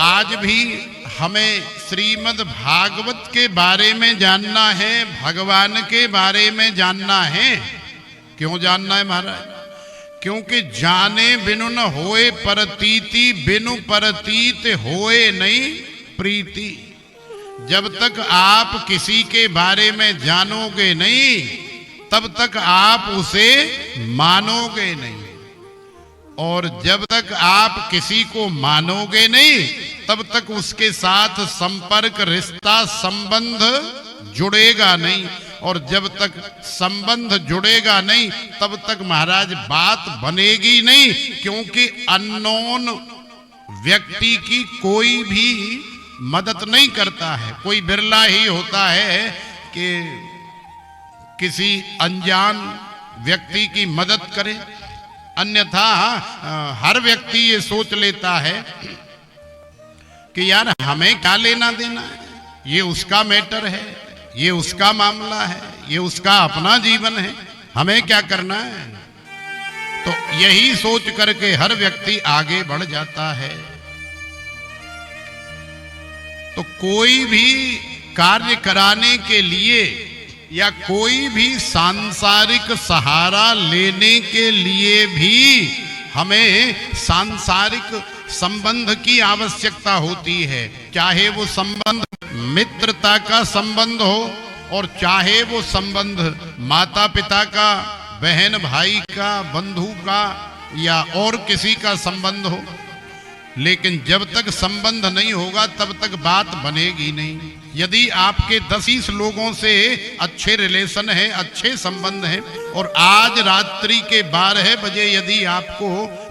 आज भी हमें श्रीमद् भागवत के बारे में जानना है, भगवान के बारे में जानना है। क्यों जानना है महाराज? क्योंकि जाने बिनु न होए परतीति, बिनु परतीत होए नहीं प्रीति। जब तक आप किसी के बारे में जानोगे नहीं, तब तक आप उसे मानोगे नहीं, और जब तक आप किसी को मानोगे नहीं, तब तक उसके साथ संपर्क, रिश्ता, संबंध जुड़ेगा नहीं, और जब तक संबंध जुड़ेगा नहीं तब तक महाराज बात बनेगी नहीं। क्योंकि अननोन व्यक्ति की कोई भी मदद नहीं करता है। कोई बिरला ही होता है कि किसी अनजान व्यक्ति की मदद करे, अन्यथा हर व्यक्ति ये सोच लेता है कि यार हमें क्या लेना देना है, ये उसका मैटर है, ये उसका मामला है, ये उसका अपना जीवन है, हमें क्या करना है। तो यही सोच करके हर व्यक्ति आगे बढ़ जाता है। तो कोई भी कार्य कराने के लिए या कोई भी सांसारिक सहारा लेने के लिए भी हमें सांसारिक संबंध की आवश्यकता होती है। चाहे वो संबंध मित्रता का संबंध हो, और चाहे वो संबंध माता पिता का, बहन भाई का, बंधु का या और किसी का संबंध हो। लेकिन जब तक संबंध नहीं होगा तब तक बात बनेगी नहीं। यदि आपके 10-20 लोगों से अच्छे रिलेशन है, अच्छे संबंध है, और आज रात्रि के 12 बजे यदि आपको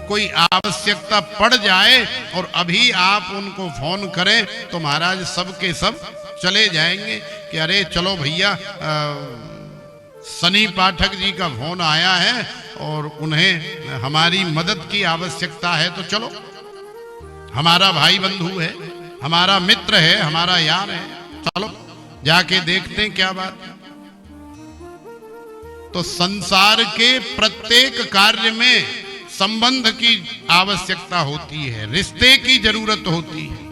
कोई आवश्यकता पड़ जाए और अभी आप उनको फोन करें, तो महाराज सब के सब चले जाएंगे कि अरे चलो भैया, सनी पाठक जी का फोन आया है और उन्हें हमारी मदद की आवश्यकता है, तो चलो, हमारा भाई बंधु है, हमारा मित्र है, हमारा यार है, चलो जाके देखते हैं क्या बात है। तो संसार के प्रत्येक कार्य में संबंध की आवश्यकता होती है, रिश्ते की जरूरत होती है।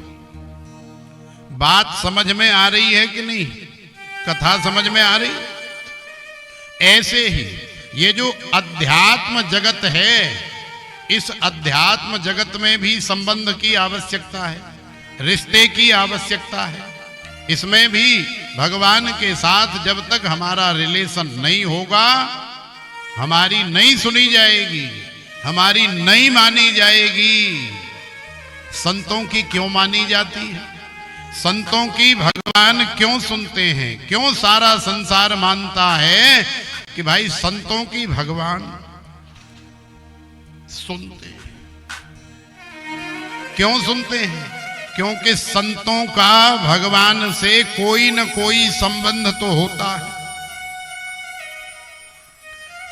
बात समझ में आ रही है कि नहीं? कथा समझ में आ रही? ऐसे ही ये जो अध्यात्म जगत है, इस अध्यात्म जगत में भी संबंध की आवश्यकता है, रिश्ते की आवश्यकता है। इसमें भी भगवान के साथ जब तक हमारा रिलेशन नहीं होगा, हमारी नहीं सुनी जाएगी, हमारी नहीं मानी जाएगी। संतों की क्यों मानी जाती है? संतों की भगवान क्यों सुनते हैं? क्यों सारा संसार मानता है कि भाई संतों की भगवान सुनते हैं? क्यों सुनते हैं? क्योंकि संतों का भगवान से कोई न कोई संबंध तो होता है।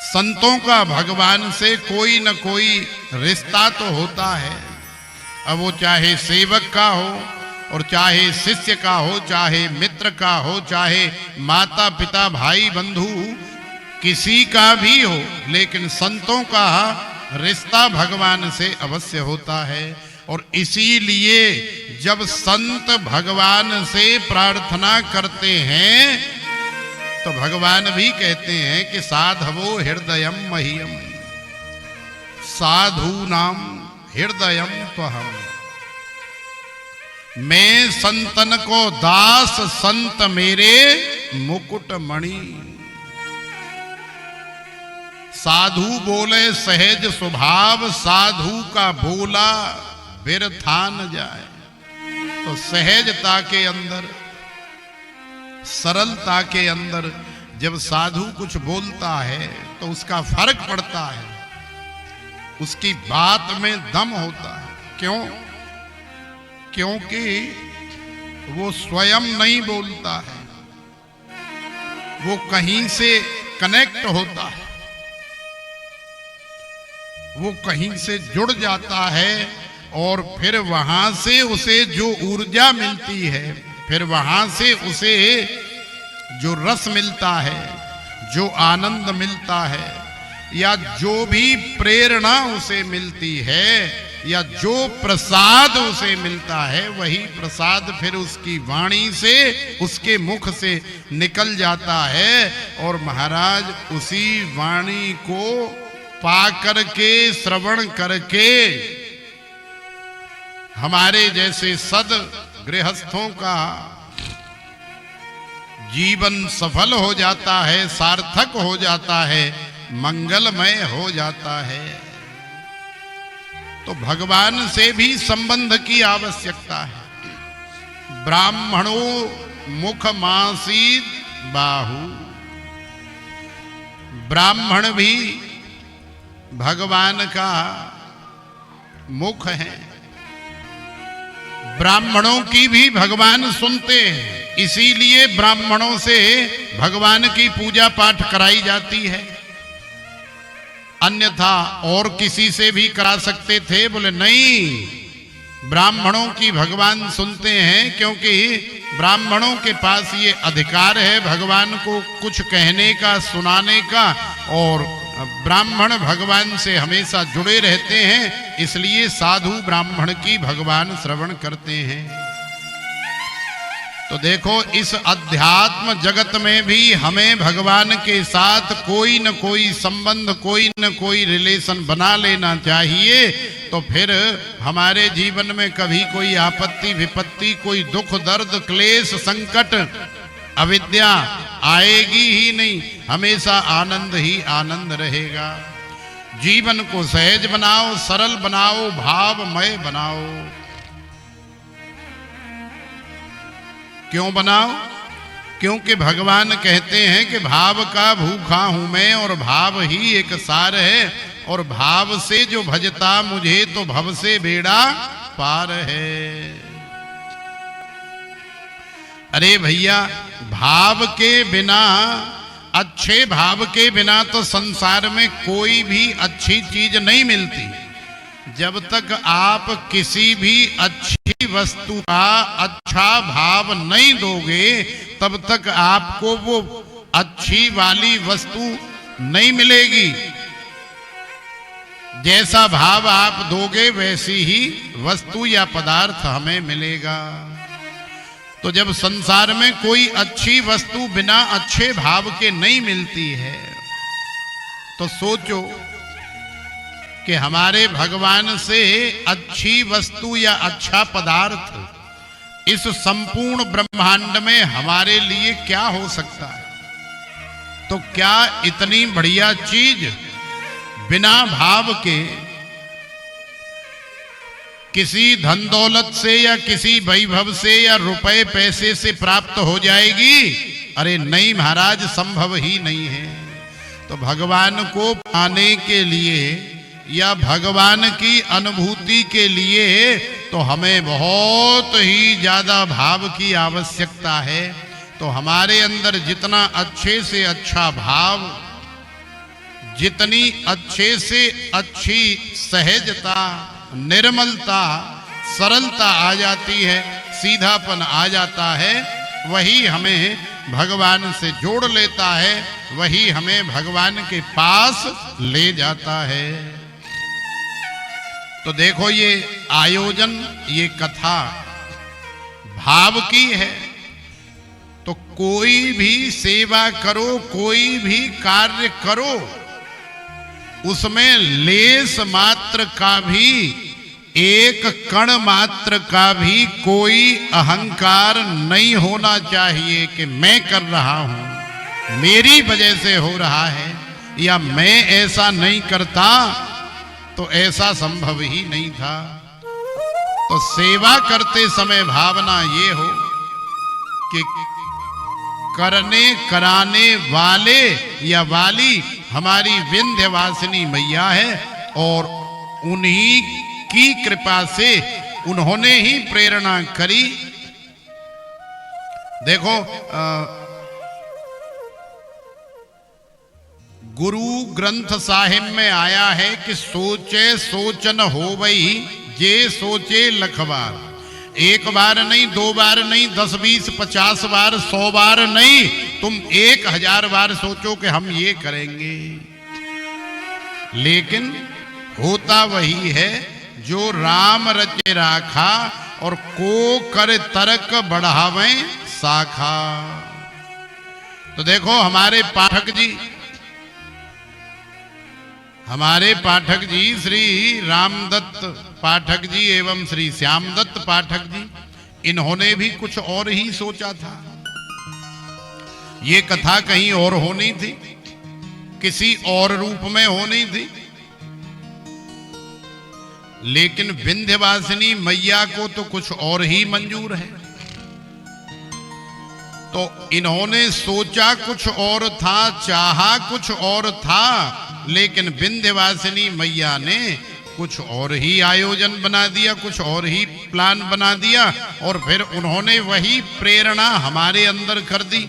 संतों का भगवान से कोई न कोई रिश्ता तो होता है। अब वो चाहे सेवक का हो, और चाहे शिष्य का हो, चाहे मित्र का हो, चाहे माता पिता भाई बंधु किसी का भी हो, लेकिन संतों का रिश्ता भगवान से अवश्य होता है। और इसीलिए जब संत भगवान से प्रार्थना करते हैं तो भगवान भी कहते हैं कि साधवो हृदयम मह्यम, साधु नाम हृदयम त्वहम। मैं संतन को दास, संत मेरे मुकुट मणि। साधु बोले सहज स्वभाव, साधु का बोला बिरथा न जाए। तो सहजता के अंदर, सरलता के अंदर जब साधु कुछ बोलता है तो उसका फर्क पड़ता है, उसकी बात में दम होता है। क्यों? क्योंकि वो स्वयं नहीं बोलता है, वो कहीं से कनेक्ट होता है, वो कहीं से जुड़ जाता है, और फिर वहां से उसे जो ऊर्जा मिलती है, फिर वहां से उसे जो रस मिलता है, जो आनंद मिलता है, या जो भी प्रेरणा उसे मिलती है, या जो प्रसाद उसे मिलता है वही प्रसाद फिर उसकी वाणी से, उसके मुख से निकल जाता है। और महाराज उसी वाणी को पा करके, श्रवण करके हमारे जैसे सद गृहस्थों का जीवन सफल हो जाता है, सार्थक हो जाता है, मंगलमय हो जाता है। तो भगवान से भी संबंध की आवश्यकता है। ब्राह्मणो मुख मासीद बाहु, ब्राह्मण भी भगवान का मुख है। ब्राह्मणों की भी भगवान सुनते हैं, इसीलिए ब्राह्मणों से भगवान की पूजा पाठ कराई जाती है। अन्यथा और किसी से भी करा सकते थे, बोले नहीं, ब्राह्मणों की भगवान सुनते हैं, क्योंकि ब्राह्मणों के पास ये अधिकार है भगवान को कुछ कहने का, सुनाने का, और ब्राह्मण भगवान से हमेशा जुड़े रहते हैं, इसलिए साधु ब्राह्मण की भगवान श्रवण करते हैं। तो देखो, इस अध्यात्म जगत में भी हमें भगवान के साथ कोई न कोई संबंध, कोई न कोई रिलेशन बना लेना चाहिए। तो फिर हमारे जीवन में कभी कोई आपत्ति विपत्ति, कोई दुख दर्द क्लेश संकट अविद्या आएगी ही नहीं, हमेशा आनंद ही आनंद रहेगा। जीवन को सहज बनाओ, सरल बनाओ, भावमय बनाओ। क्यों बनाओ? क्योंकि भगवान कहते हैं कि भाव का भूखा हूं मैं, और भाव ही एक सार है, और भाव से जो भजता मुझे तो भव से बेड़ा पार है। अरे भैया, भाव के बिना, अच्छे भाव के बिना तो संसार में कोई भी अच्छी चीज नहीं मिलती। जब तक आप किसी भी अच्छी वस्तु का अच्छा भाव नहीं दोगे, तब तक आपको वो अच्छी वाली वस्तु नहीं मिलेगी। जैसा भाव आप दोगे वैसी ही वस्तु या पदार्थ हमें मिलेगा। तो जब संसार में कोई अच्छी वस्तु बिना अच्छे भाव के नहीं मिलती है, तो सोचो कि हमारे भगवान से अच्छी वस्तु या अच्छा पदार्थ इस संपूर्ण ब्रह्मांड में हमारे लिए क्या हो सकता है। तो क्या इतनी बढ़िया चीज बिना भाव के किसी धन दौलत से या किसी वैभव से या रुपए पैसे से प्राप्त हो जाएगी? अरे नहीं महाराज, संभव ही नहीं है। तो भगवान को पाने के लिए या भगवान की अनुभूति के लिए तो हमें बहुत ही ज्यादा भाव की आवश्यकता है। तो हमारे अंदर जितना अच्छे से अच्छा भाव, जितनी अच्छे से अच्छी सहजता, निर्मलता, सरलता आ जाती है, सीधापन आ जाता है, वही हमें भगवान से जोड़ लेता है, वही हमें भगवान के पास ले जाता है। तो देखो, ये आयोजन, ये कथा भाव की है। तो कोई भी सेवा करो, कोई भी कार्य करो, उसमें लेस मात्र का भी, एक कण मात्र का भी कोई अहंकार नहीं होना चाहिए कि मैं कर रहा हूं, मेरी वजह से हो रहा है, या मैं ऐसा नहीं करता तो ऐसा संभव ही नहीं था। तो सेवा करते समय भावना ये हो कि करने कराने वाले या वाली हमारी विंध्यवासिनी मैया है, और उन्हीं की कृपा से उन्होंने ही प्रेरणा करी। देखो, गुरु ग्रंथ साहिब में आया है कि सोचे सोचन होवई जे सोचे लखबार। एक बार नहीं, 2 बार नहीं, 10, 20, 50 बार, 100 बार नहीं, तुम 1000 बार सोचो कि हम ये करेंगे, लेकिन होता वही है जो राम रचे राखा, और को कर तर्क बढ़ावें शाखा। तो देखो हमारे पाठक जी श्री रामदत्त पाठक जी एवं श्री श्यामदत्त पाठक जी, इन्होंने भी कुछ और ही सोचा था। ये कथा कहीं और होनी थी, किसी और रूप में होनी थी, लेकिन विंध्यवासिनी मैया को तो कुछ और ही मंजूर है। तो इन्होंने सोचा कुछ और था, चाहा कुछ और था, लेकिन विंध्यवासिनी मैया ने कुछ और ही आयोजन बना दिया, कुछ और ही प्लान बना दिया, और फिर उन्होंने वही प्रेरणा हमारे अंदर कर दी,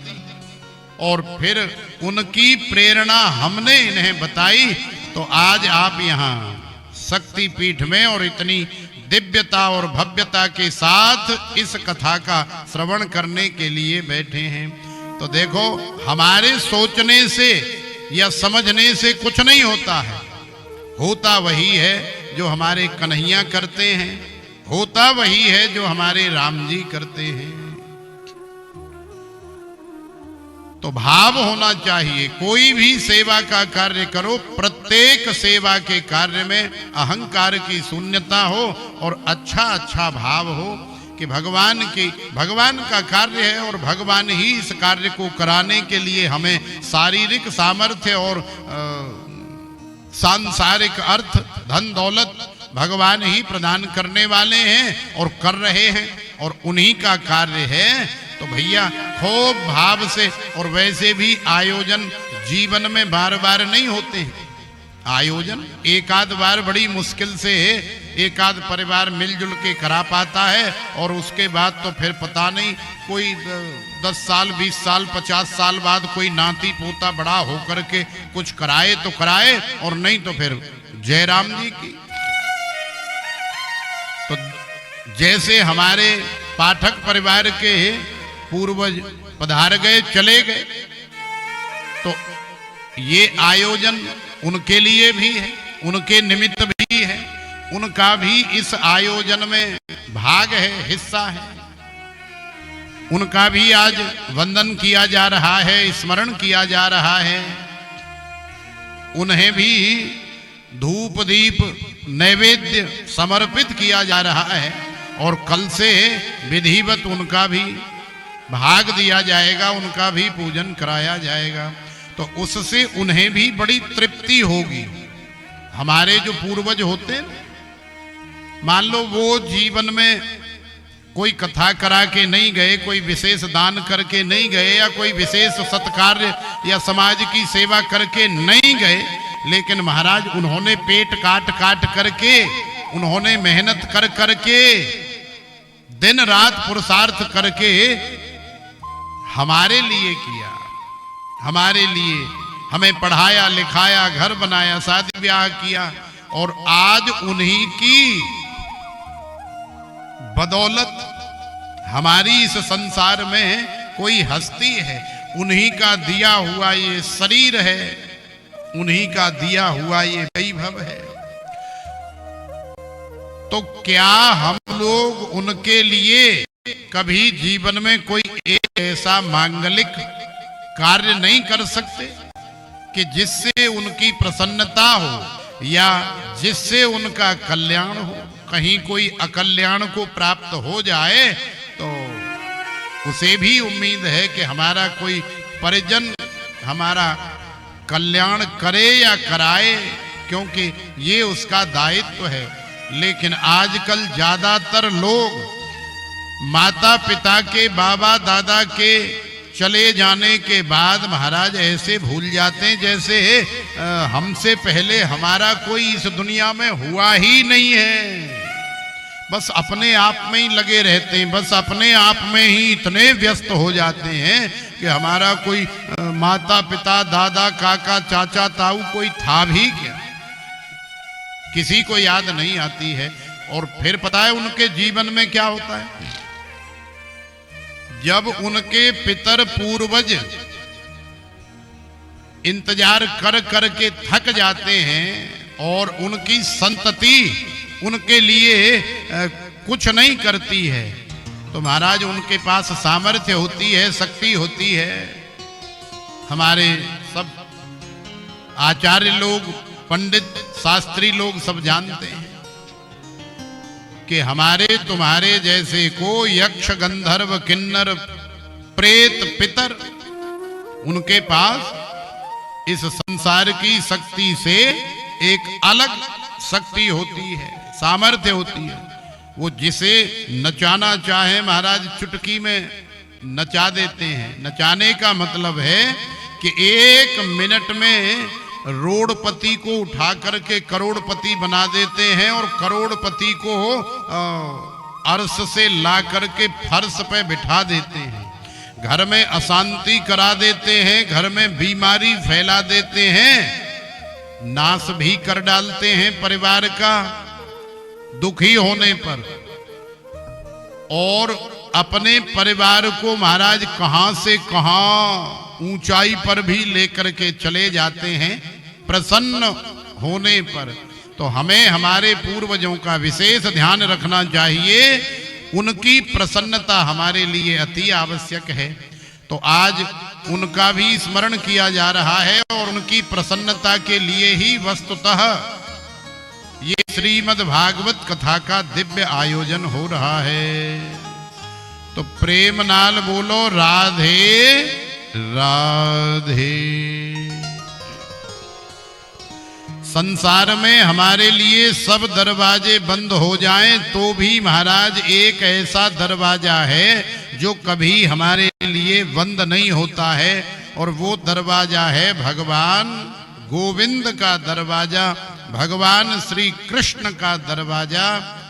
और फिर उनकी प्रेरणा हमने इन्हें बताई। तो आज आप यहाँ शक्ति पीठ में और इतनी दिव्यता और भव्यता के साथ इस कथा का श्रवण करने के लिए बैठे हैं। तो देखो हमारे सोचने से या समझने से कुछ नहीं होता है, होता वही है जो हमारे कन्हैया करते हैं, होता वही है जो हमारे राम जी करते हैं। तो भाव होना चाहिए, कोई भी सेवा का कार्य करो, प्रत्येक सेवा के कार्य में अहंकार की शून्यता हो और अच्छा भाव हो कि भगवान का कार्य है और भगवान ही इस कार्य को कराने के लिए हमें शारीरिक सामर्थ्य और सांसारिक अर्थ धन दौलत भगवान ही प्रदान करने वाले हैं और कर रहे हैं, और उन्हीं का कार्य है। तो भैया खूब भाव से, और वैसे भी आयोजन जीवन में बार बार नहीं होते हैं। आयोजन एक आध बार बड़ी मुश्किल से एक आध परिवार मिलजुल के करा पाता है, और उसके बाद तो फिर पता नहीं कोई 10 साल 20 साल 50 साल बाद कोई नाती पोता बड़ा होकर के कुछ कराए तो कराए, और नहीं तो फिर जयराम जी की। तो जैसे हमारे पाठक परिवार के पूर्वज पधार गए चले गए, तो ये आयोजन उनके लिए भी है, उनके निमित्त भी है, उनका भी इस आयोजन में भाग है, हिस्सा है। उनका भी आज वंदन किया जा रहा है, स्मरण किया जा रहा है। उन्हें भी धूप दीप नैवेद्य समर्पित किया जा रहा है, और कल से विधिवत उनका भी भाग दिया जाएगा, उनका भी पूजन कराया जाएगा। तो उससे उन्हें भी बड़ी तृप्ति होगी। हमारे जो पूर्वज होते हैं, मान लो वो जीवन में कोई कथा करा के नहीं गए, कोई विशेष दान करके नहीं गए, या कोई विशेष सत्कार्य या समाज की सेवा करके नहीं गए, लेकिन महाराज उन्होंने पेट काट करके, उन्होंने मेहनत करके, दिन रात पुरुषार्थ करके हमारे लिए किया, हमारे लिए हमें पढ़ाया लिखाया, घर बनाया, शादी ब्याह किया, और आज उन्हीं की बदौलत हमारी इस संसार में कोई हस्ती है। उन्हीं का दिया हुआ ये शरीर है, उन्हीं का दिया हुआ ये वैभव है। तो क्या हम लोग उनके लिए कभी जीवन में कोई एक ऐसा मांगलिक कार्य नहीं कर सकते कि जिससे उनकी प्रसन्नता हो या जिससे उनका कल्याण हो? कहीं कोई अकल्याण को प्राप्त हो जाए तो उसे भी उम्मीद है कि हमारा कोई परिजन हमारा कल्याण करे या कराए, क्योंकि ये उसका दायित्व है। लेकिन आजकल ज्यादातर लोग माता पिता के, बाबा दादा के चले जाने के बाद महाराज ऐसे भूल जाते हैं जैसे हमसे पहले हमारा कोई इस दुनिया में हुआ ही नहीं है। बस अपने आप में ही लगे रहते हैं, बस अपने आप में ही इतने व्यस्त हो जाते हैं कि हमारा कोई माता पिता, दादा, काका, चाचा, ताऊ कोई था भी क्या, किसी को याद नहीं आती है। और फिर पता है उनके जीवन में क्या होता है? जब उनके पितर पूर्वज इंतजार कर कर के थक जाते हैं और उनकी संतति उनके लिए कुछ नहीं करती है। तो महाराज उनके पास सामर्थ्य होती है, शक्ति होती है। हमारे सब आचार्य लोग, पंडित, शास्त्री लोग सब जानते हैं कि हमारे तुम्हारे जैसे को यक्ष, गंधर्व, किन्नर, प्रेत, पितर, उनके पास इस संसार की शक्ति से एक अलग शक्ति होती है, सामर्थ्य होती है। वो जिसे नचाना चाहे महाराज चुटकी में नचा देते हैं। नचाने का मतलब है कि 1 मिनट में रोड़पति को उठा करके करोड़पति बना देते हैं और करोड़पति को अर्श से ला करके फर्श पे बिठा देते हैं। घर में अशांति करा देते हैं, घर में बीमारी फैला देते हैं, नाश भी कर डालते हैं परिवार का दुखी होने पर। और अपने परिवार को महाराज कहां से कहां ऊंचाई पर भी लेकर के चले जाते हैं प्रसन्न होने पर। तो हमें हमारे पूर्वजों का विशेष ध्यान रखना चाहिए। उनकी प्रसन्नता हमारे लिए अति आवश्यक है। तो आज उनका भी स्मरण किया जा रहा है और उनकी प्रसन्नता के लिए ही वस्तुतः ये श्रीमद् भागवत कथा का दिव्य आयोजन हो रहा है। तो प्रेम नाल बोलो राधे राधे। संसार में हमारे लिए सब दरवाजे बंद हो जाएं तो भी महाराज एक ऐसा दरवाजा है जो कभी हमारे लिए बंद नहीं होता है, और वो दरवाजा है भगवान गोविंद का दरवाजा, भगवान श्री कृष्ण का दरवाजा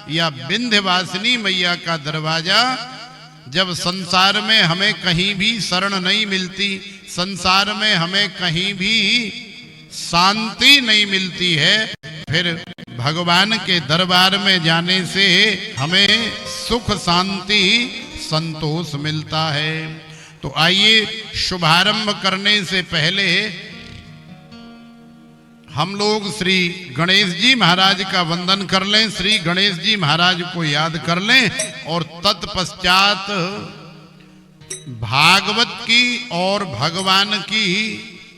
या विंध्यवासिनी मैया का दरवाजा। जब संसार में हमें कहीं भी शरण नहीं मिलती, संसार में हमें कहीं भी शांति नहीं मिलती है, फिर भगवान के दरबार में जाने से हमें सुख, शांति, संतोष मिलता है। तो आइए शुभारंभ करने से पहले हम लोग श्री गणेश जी महाराज का वंदन कर लें, श्री गणेश जी महाराज को याद कर लें और तत्पश्चात भागवत की और भगवान की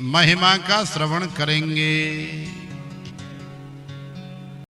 महिमा का श्रवण करेंगे।